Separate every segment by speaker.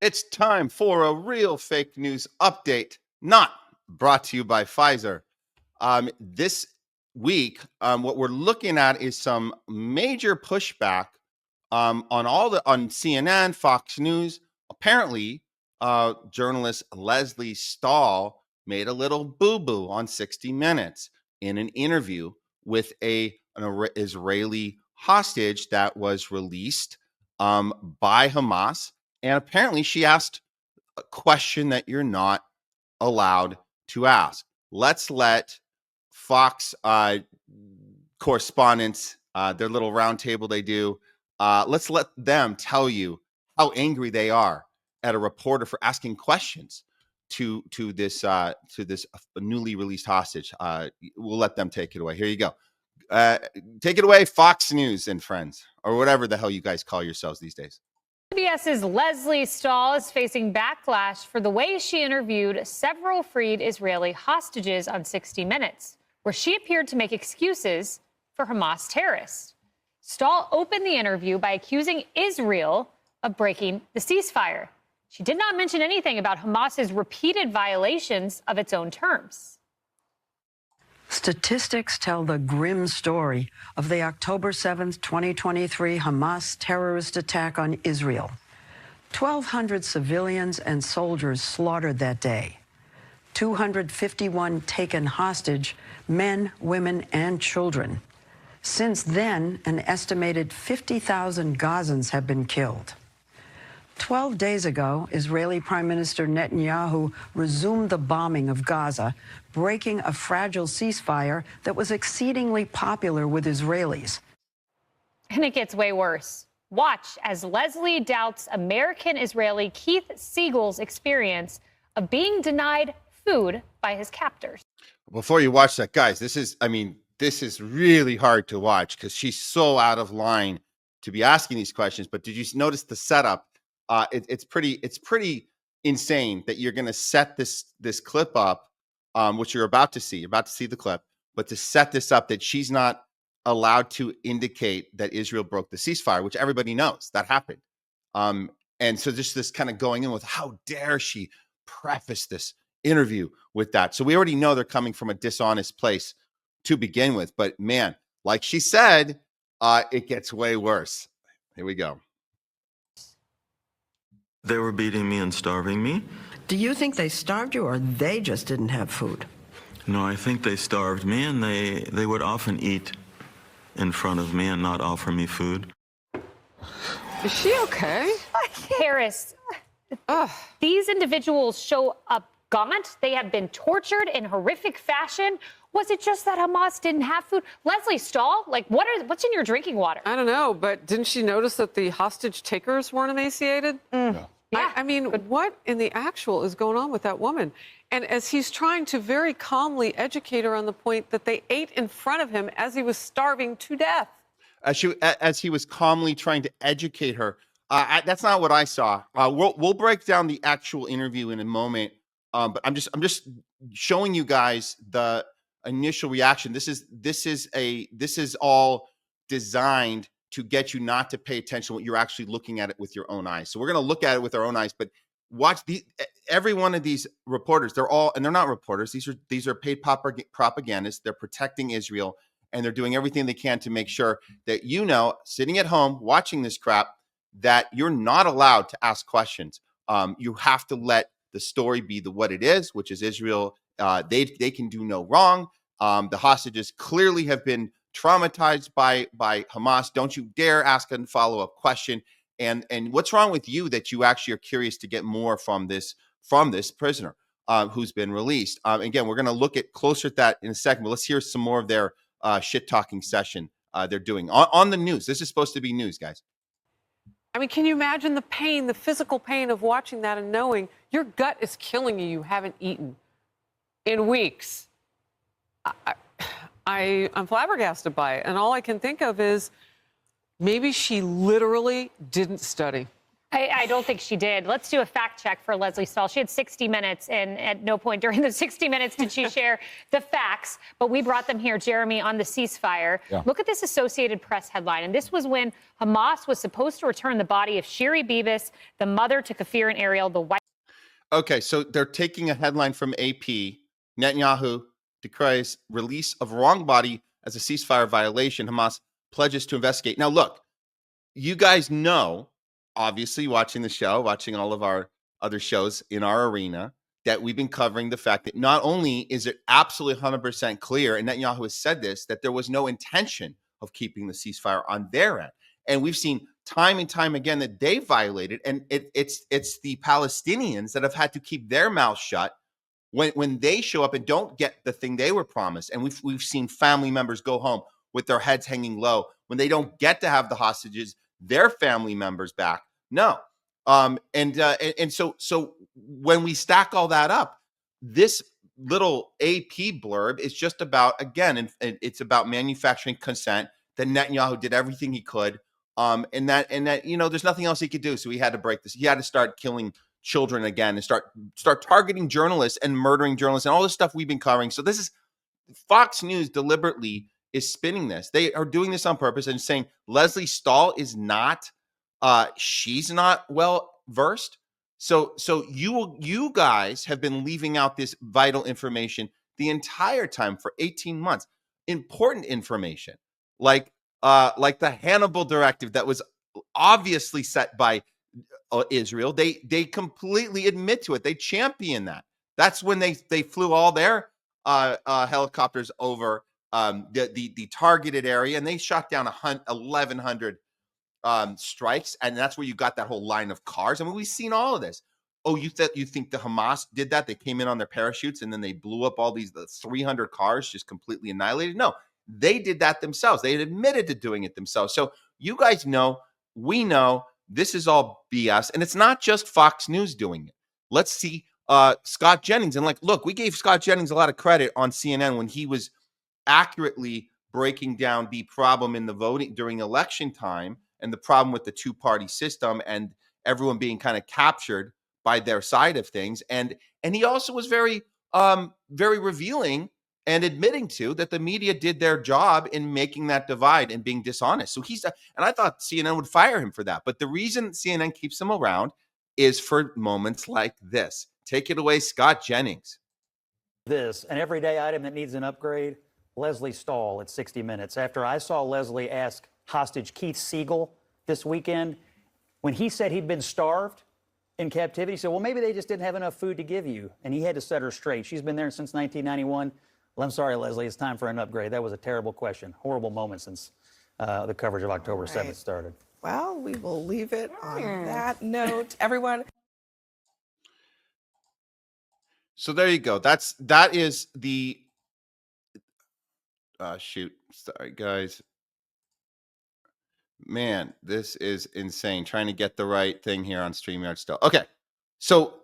Speaker 1: It's time for a real fake news update, not brought to you by Pfizer. This week, what we're looking at is some major pushback on CNN, Fox News. Apparently, journalist Leslie Stahl made a little boo-boo on 60 Minutes in an interview with an Israeli hostage that was released by Hamas. And apparently she asked a question that you're not allowed to ask. Let's let Fox correspondents, their little round table they do, let's let them tell you how angry they are at a reporter for asking questions to this newly released hostage. We'll let them take it away. Here you go. Take it away, Fox News and friends, or whatever the hell you guys call yourselves these days.
Speaker 2: CBS's Leslie Stahl is facing backlash for the way she interviewed several freed Israeli hostages on 60 Minutes, where she appeared to make excuses for Hamas terrorists. Stahl opened the interview by accusing Israel of breaking the ceasefire. She did not mention anything about Hamas's repeated violations of its own terms.
Speaker 3: Statistics tell the grim story of the October 7th, 2023 Hamas terrorist attack on Israel. 1,200 civilians and soldiers slaughtered that day. 251 taken hostage, men, women, and children. Since then, an estimated 50,000 Gazans have been killed. 12 days ago, Israeli Prime Minister Netanyahu resumed the bombing of Gaza, breaking a fragile ceasefire that was exceedingly popular with Israelis.
Speaker 2: And it gets way worse. Watch as Leslie doubts American-Israeli Keith Siegel's experience of being denied food by his captors.
Speaker 1: Before you watch that, guys, this is really hard to watch because she's so out of line to be asking these questions. But did you notice the setup? It's pretty insane that you're going to set this clip up, which you're about to see. You're about to see the clip, but to set this up that she's not allowed to indicate that Israel broke the ceasefire, which everybody knows that happened. And so just this kind of going in with how dare she preface this interview with that. So we already know they're coming from a dishonest place to begin with. But man, like she said, it gets way worse. Here we go.
Speaker 4: They were beating me and starving me.
Speaker 3: Do you think they starved you or they just didn't have food?
Speaker 4: No, I think they starved me, and they would often eat in front of me and not offer me food.
Speaker 5: Is she okay?
Speaker 2: Harris, these individuals show up gaunt. They have been tortured in horrific fashion. Was it just that Hamas didn't have food? Leslie Stahl, what's in your drinking water?
Speaker 5: I don't know, but didn't she notice that the hostage takers weren't emaciated?
Speaker 2: Yeah.
Speaker 5: I mean, what in the actual is going on with that woman? And as he's trying to very calmly educate her on the point that they ate in front of him as he was starving to death.
Speaker 1: As he was calmly trying to educate her, that's not what I saw. We'll break down the actual interview in a moment, but I'm just showing you guys the initial reaction. This is all designed to get you not to pay attention when you're actually looking at it with your own eyes. So we're going to look at it with our own eyes, but watch every one of these reporters. They're not reporters. These are paid propagandists. They're protecting Israel, and they're doing everything they can to make sure that sitting at home watching this crap, that you're not allowed to ask questions. You have to let the story be what it is, which is Israel. They can do no wrong. The hostages clearly have been traumatized by Hamas. Don't you dare ask a follow-up question. And what's wrong with you that you actually are curious to get more from this prisoner who's been released? Again, we're going to look at closer at that in a second, but let's hear some more of their shit-talking session they're doing on the news. This is supposed to be news, guys.
Speaker 5: I mean, can you imagine the pain, the physical pain of watching that and knowing your gut is killing you, you haven't eaten in weeks? I'm flabbergasted by it. And all I can think of is maybe she literally didn't study.
Speaker 2: I don't think she did. Let's do a fact check for Leslie Stahl. She had 60 minutes, and at no point during the 60 minutes did she share the facts. But we brought them here, Jeremy, on the ceasefire.
Speaker 1: Yeah.
Speaker 2: Look at this Associated Press headline. And this was when Hamas was supposed to return the body of Shiri Bibas, the mother to Kafir and Ariel, the wife.
Speaker 1: Okay, so they're taking a headline from AP. Netanyahu declares release of wrong body as a ceasefire violation. Hamas pledges to investigate. Now, look, you guys know, obviously, watching the show, watching all of our other shows in our arena, that we've been covering the fact that not only is it absolutely 100% clear, and Netanyahu has said this, that there was no intention of keeping the ceasefire on their end. And we've seen time and time again that they violated, and it's the Palestinians that have had to keep their mouths shut when they show up and don't get the thing they were promised. And we've seen family members go home with their heads hanging low when they don't get to have the hostages, their family members back. No. And so when we stack all that up, this little AP blurb is just about, again, and it's about manufacturing consent, that Netanyahu did everything he could. And that, there's nothing else he could do. So he had to break this. He had to start killing children again and start targeting journalists and murdering journalists and all this stuff we've been covering. So this is Fox News deliberately is spinning this. They are doing this on purpose and saying Leslie Stahl is not, she's not well versed. So you guys have been leaving out this vital information the entire time for 18 months. Important information, like the Hannibal directive that was obviously set by Israel. They completely admit to it. They champion that. That's when they flew all their helicopters over the targeted area, and they shot down 1,100 strikes, and that's where you got that whole line of cars. I mean, we've seen all of this. Oh, you think the Hamas did that? They came in on their parachutes and then they blew up all the 300 cars, just completely annihilated? No, they did that themselves. They had admitted to doing it themselves. So you guys know, we know, this is all BS, and it's not just Fox News doing it. Let's see Scott Jennings. And look, we gave Scott Jennings a lot of credit on CNN when he was accurately breaking down the problem in the voting during election time and the problem with the two-party system and everyone being kind of captured by their side of things. And he also was very revealing and admitting to that the media did their job in making that divide and being dishonest. So and I thought CNN would fire him for that. But the reason CNN keeps him around is for moments like this. Take it away, Scott Jennings.
Speaker 6: This, an everyday item that needs an upgrade, Leslie Stahl at 60 Minutes. After I saw Leslie ask hostage Keith Siegel this weekend, when he said he'd been starved in captivity, he said, well, maybe they just didn't have enough food to give you. And he had to set her straight. She's been there since 1991. Well, I'm sorry, Leslie, it's time for an upgrade. That was a terrible question. Horrible moment since the coverage of October 7th started.
Speaker 7: Well, we will leave it on that note. Everyone.
Speaker 1: So there you go. That is the shoot. Sorry, guys. Man, this is insane. Trying to get the right thing here on StreamYard still. Okay. So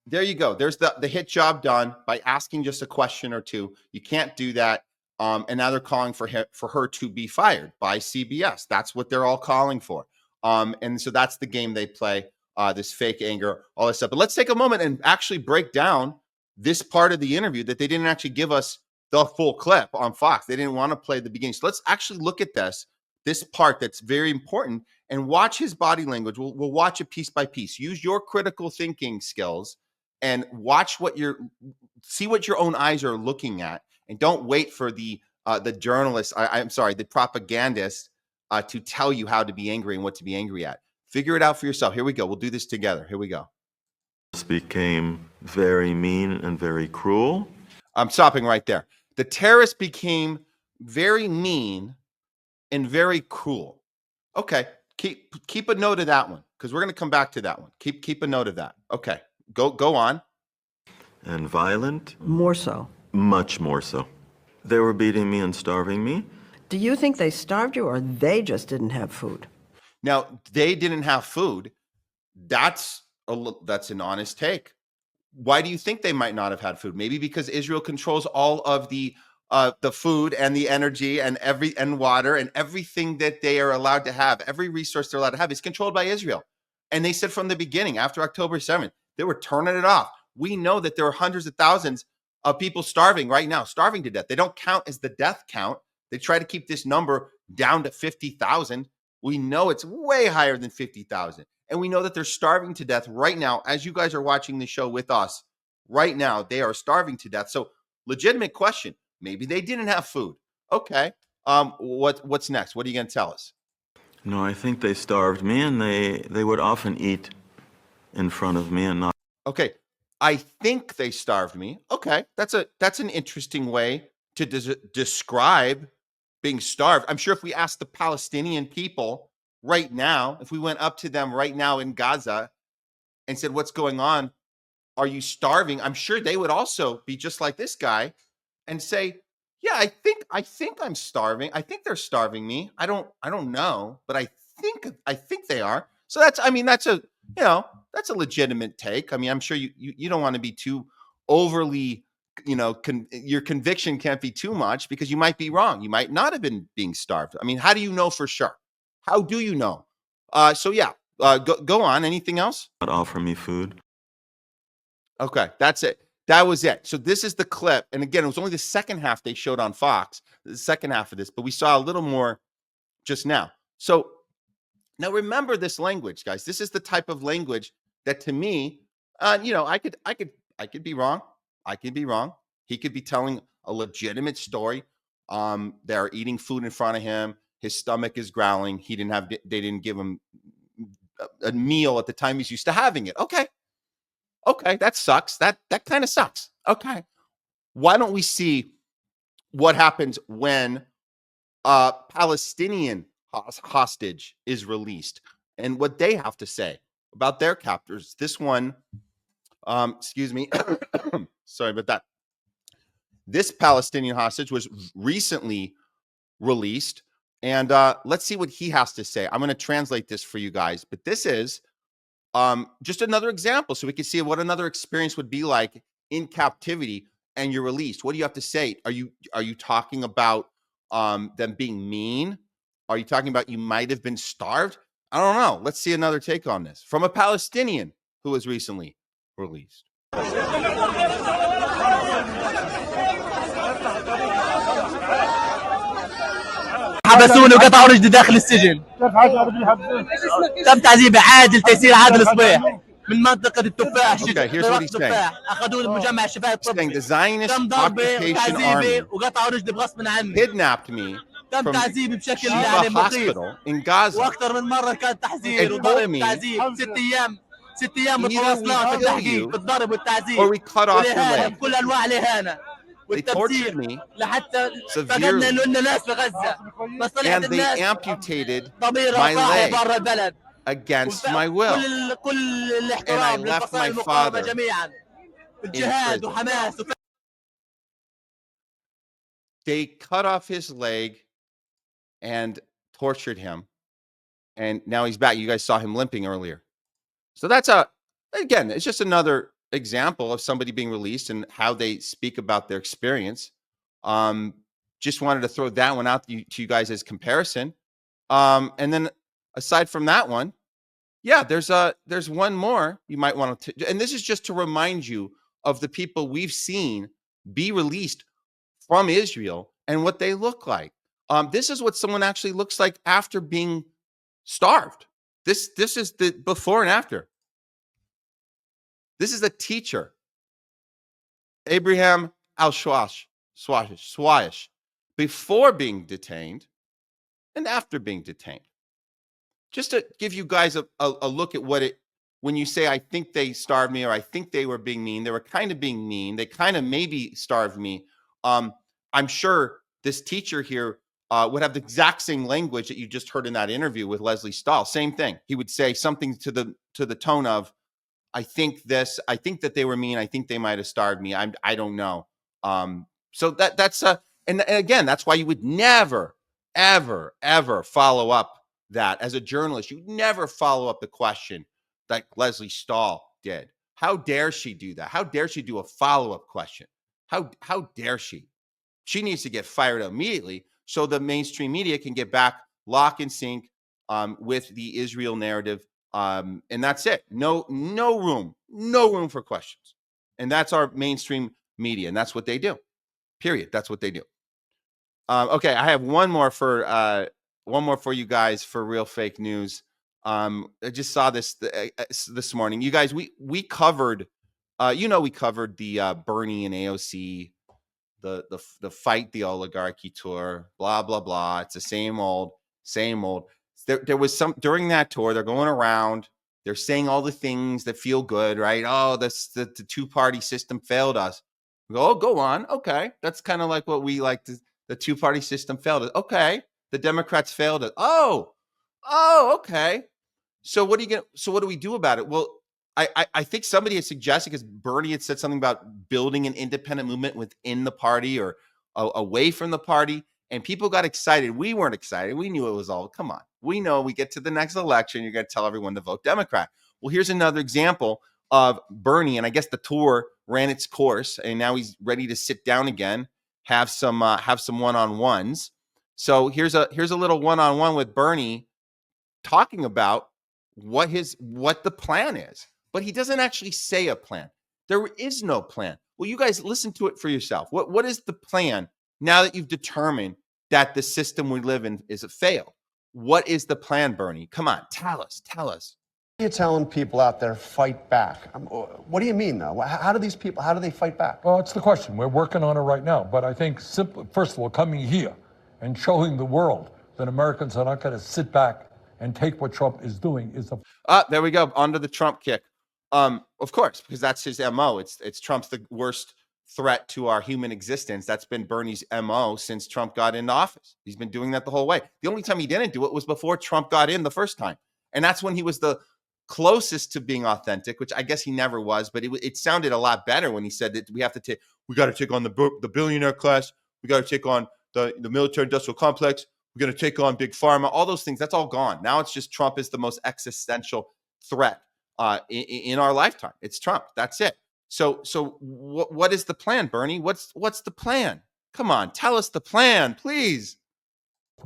Speaker 1: there you go. There's the hit job done by asking just a question or two. You can't do that. And now they're calling for her to be fired by CBS. That's what they're all calling for. And so that's the game they play, this fake anger, all this stuff. But let's take a moment and actually break down this part of the interview that they didn't actually give us the full clip on Fox. They didn't want to play the beginning. So let's actually look at this part that's very important and watch his body language. We'll watch it piece by piece. Use your critical thinking skills and watch see what your own eyes are looking at, and don't wait for the journalist. The propagandist to tell you how to be angry and what to be angry at. Figure it out for yourself. Here we go. We'll do this together. Here we go.
Speaker 4: This became very mean and very cruel.
Speaker 1: I'm stopping right there. The terrorist became very mean and very cruel. Okay, keep a note of that one, because we're going to come back to that one. Keep a note of that. Okay, go on.
Speaker 4: And violent.
Speaker 3: More so.
Speaker 4: Much more so. They were beating me and starving me.
Speaker 3: Do you think they starved you, or they just didn't have food?
Speaker 1: Now, they didn't have food. That's an honest take. Why do you think they might not have had food? Maybe because Israel controls all of the food and the energy and water and everything that they are allowed to have. Every resource they're allowed to have is controlled by Israel. And they said from the beginning, after October 7th, they were turning it off. We know that there are hundreds of thousands of people starving right now, starving to death. They don't count as the death count. They try to keep this number down to 50,000. We know it's way higher than 50,000. And we know that they're starving to death right now. As you guys are watching the show with us right now, they are starving to death. So legitimate question. Maybe they didn't have food. Okay. What's next? What are you going to tell us?
Speaker 4: No, I think they starved me, and they would often eat in front of me and not.
Speaker 1: Okay. I think they starved me. Okay. That's an interesting way to describe being starved. I'm sure if we asked the Palestinian people right now, if we went up to them right now in Gaza and said, what's going on? Are you starving? I'm sure they would also be just like this guy and say, yeah, I think I'm starving. I think they're starving me. I don't know, but I think they are. So that's a legitimate take. I mean, I'm sure you don't want to be too overly, your conviction can't be too much because you might be wrong. You might not have been being starved. I mean, how do you know for sure? How do you know? Go on. Anything else?
Speaker 4: Not offer me food.
Speaker 1: Okay, that's it. That was it. So this is the clip. And again, it was only the second half they showed on Fox, the second half of this, but we saw a little more just now. So now remember this language, guys. This is the type of language that to me, I could be wrong. I could be wrong. He could be telling a legitimate story. They're eating food in front of him. His stomach is growling. They didn't give him a meal at the time he's used to having it. Okay, that sucks. That kind of sucks. Okay. Why don't we see what happens when a Palestinian hostage is released and what they have to say about their captors? This one, excuse me, sorry about that. This Palestinian hostage was recently released, and let's see what he has to say. I'm going to translate this for you guys, but this is just another example so we can see what another experience would be like in captivity and you're released. What do you have to say? Are you talking about them being mean? Are you talking about you might have been starved? I don't know. Let's see another take on this from a Palestinian who was recently released.
Speaker 8: حبسوني وقطعوا رجلي داخل السجن. تم تعذيبي عادل تيسير عادل صبيح من منطقة التفاح.
Speaker 1: Okay, here's what he's saying.
Speaker 8: أخذوني بمجمع الشفاء
Speaker 1: Saying
Speaker 8: الطبي.
Speaker 1: the Zionist
Speaker 8: تم ضربي
Speaker 1: occupation
Speaker 8: وتعذيبي
Speaker 1: army
Speaker 8: وقطعوا رجلي بغصب عني.
Speaker 1: kidnapped me
Speaker 8: تم
Speaker 1: from
Speaker 8: تعذيبي بشكل
Speaker 1: Shiva
Speaker 8: يعني مخيف.
Speaker 1: Hospital in Gaza.
Speaker 8: وأكثر من مرة كان تحذير
Speaker 1: And
Speaker 8: وضرب
Speaker 1: told me
Speaker 8: وتعذيب. 6 أيام
Speaker 1: either we
Speaker 8: متواصلة في
Speaker 1: kill
Speaker 8: التحقيق
Speaker 1: you
Speaker 8: بالضرب والتعذيب.
Speaker 1: or we cut off your
Speaker 8: والإهانة
Speaker 1: leg.
Speaker 8: بكل أنواع الإهانة.
Speaker 1: They tortured
Speaker 8: والتبذير
Speaker 1: me
Speaker 8: لحتى
Speaker 1: severely.
Speaker 8: فقدنا إنه ناس في غزة.
Speaker 1: And they amputated
Speaker 8: ضميرها
Speaker 1: my
Speaker 8: صاحي
Speaker 1: leg
Speaker 8: برا البلد.
Speaker 1: against my will.
Speaker 8: كل
Speaker 1: And I
Speaker 8: الاحترام
Speaker 1: left
Speaker 8: للفصائل
Speaker 1: my
Speaker 8: المقاومة
Speaker 1: father
Speaker 8: جميعا.
Speaker 1: in
Speaker 8: الجهاد
Speaker 1: prison.
Speaker 8: وحماس.
Speaker 1: They cut off his leg and tortured him. And now he's back. You guys saw him limping earlier. So that's again, it's just another example of somebody being released and how they speak about their experience. Just wanted to throw that one out to you guys as comparison. And then aside from that one, yeah, there's one more you might want to, and this is just to remind you of the people we've seen be released from Israel and what they look like. This is what someone actually looks like after being starved. This is the before and after. This is a teacher, Abraham al-Swash, before being detained and after being detained. Just to give you guys a look at when you say, I think they starved me or I think they were being mean, they were kind of being mean. They kind of maybe starved me. I'm sure this teacher here would have the exact same language that you just heard in that interview with Leslie Stahl. Same thing. He would say something to the tone of, I think that they were mean. I think they might have starved me. I don't know. So that's and again, that's why you would never, ever, ever follow up that as a journalist. You'd never follow up the question like Leslie Stahl did. How dare she do that? How dare she do a follow-up question? How dare she? She needs to get fired immediately so the mainstream media can get back lock and sync with the Israel narrative And that's it. No room for questions. And that's our mainstream media, and that's what they do. Period. That's what they do. Okay, I have one more for you guys for real fake news. I just saw this this morning. You guys, we covered, we covered the Bernie and AOC, the fight the oligarchy tour, blah blah blah. It's the same old. There was some during that tour. They're going around. They're saying all the things that feel good, right? Oh, the two-party system failed us. We go, oh, go on. Okay, that's kind of like what we like. The two-party system failed us. Okay, the Democrats failed us. Oh, okay. So what do we do about it? Well, I think somebody had suggested, because Bernie had said something about building an independent movement within the party or away from the party, and people got excited. We weren't excited. We knew it was all, come on. We know we get to the next election, you're going to tell everyone to vote Democrat. Well, here's another example of Bernie, and I guess the tour ran its course, and now he's ready to sit down again, have some one-on-ones. So here's a little one-on-one with Bernie talking about what the plan is. But he doesn't actually say a plan. There is no plan. Well, you guys listen to it for yourself. What is the plan now that you've determined that the system we live in is a fail? What is the plan, Bernie? Come on, tell us.
Speaker 9: You're telling people out there, fight back. What do you mean, though? How do they fight back?
Speaker 10: Well, it's the question. We're working on it right now. But I think simply, first of all, coming here and showing the world that Americans are not going to sit back and take what Trump is doing is
Speaker 1: there we go. Onto the Trump kick. Of course, because that's his MO. It's Trump's the worst threat to our human existence. That's been Bernie's MO since Trump got into office. He's been doing that the whole way. The only time he didn't do it was before Trump got in the first time. And that's when he was the closest to being authentic, which I guess he never was, but it sounded a lot better when he said that we got to take on the billionaire class. We got to take on the military industrial complex. We're going to take on big pharma, all those things. That's all gone. Now it's just Trump is the most existential threat in our lifetime. It's Trump. That's it. So what is the plan, Bernie? What's the plan? Come on, tell us the plan, please.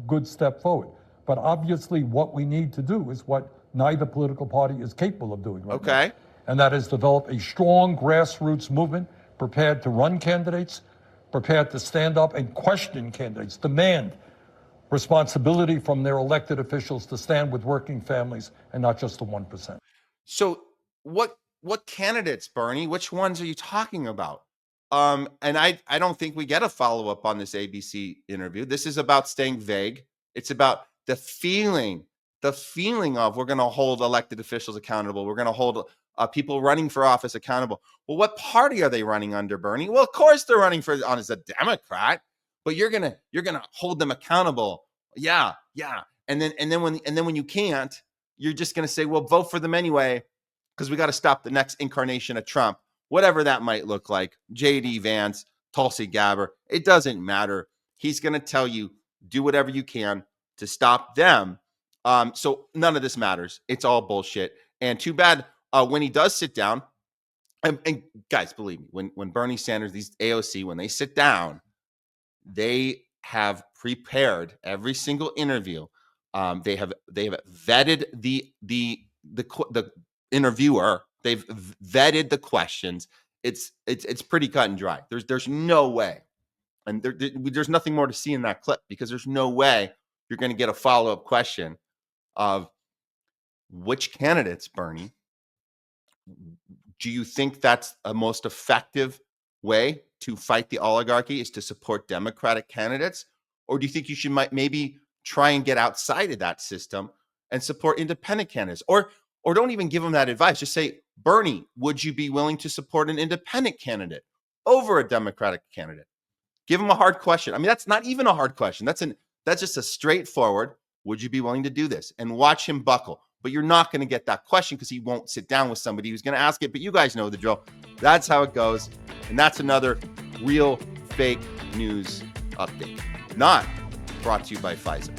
Speaker 10: good step forward. But obviously what we need to do is what neither political party is capable of doing right now. And that is develop a strong grassroots movement prepared to run candidates, prepared to stand up and question candidates, demand responsibility from their elected officials to stand with working families and not just the 1%.
Speaker 1: So what candidates, Bernie? Which ones are you talking about? And I don't think we get a follow-up on this ABC interview. This is about staying vague. It's about the feeling of we're going to hold elected officials accountable. We're going to hold people running for office accountable. Well, what party are they running under, Bernie? Well, of course they're running on as a Democrat, but you're gonna hold them accountable. Yeah. And then when you can't, you're just gonna say, well, vote for them anyway, because we got to stop the next incarnation of Trump, whatever that might look like. J.D. Vance, Tulsi Gabbard, it doesn't matter. He's gonna tell you, do whatever you can to stop them. So none of this matters. It's all bullshit. And too bad when he does sit down, and guys, believe me, when Bernie Sanders, these AOC, when they sit down, they have prepared every single interview. They have vetted the interviewer. They've vetted the questions. It's pretty cut and dry. There's no way, and there's nothing more to see in that clip, because there's no way you're going to get a follow-up question of which candidates, Bernie, do you think that's a most effective way to fight the oligarchy is to support Democratic candidates? Or do you think you should maybe try and get outside of that system and support independent candidates? Or don't even give them that advice. Just say, Bernie, would you be willing to support an independent candidate over a Democratic candidate? Give him a hard question. I mean, that's not even a hard question. That's just a straightforward, would you be willing to do this? And watch him buckle. But you're not going to get that question because he won't sit down with somebody who's going to ask it. But you guys know the drill. That's how it goes. And that's another real fake news update. Not brought to you by Pfizer.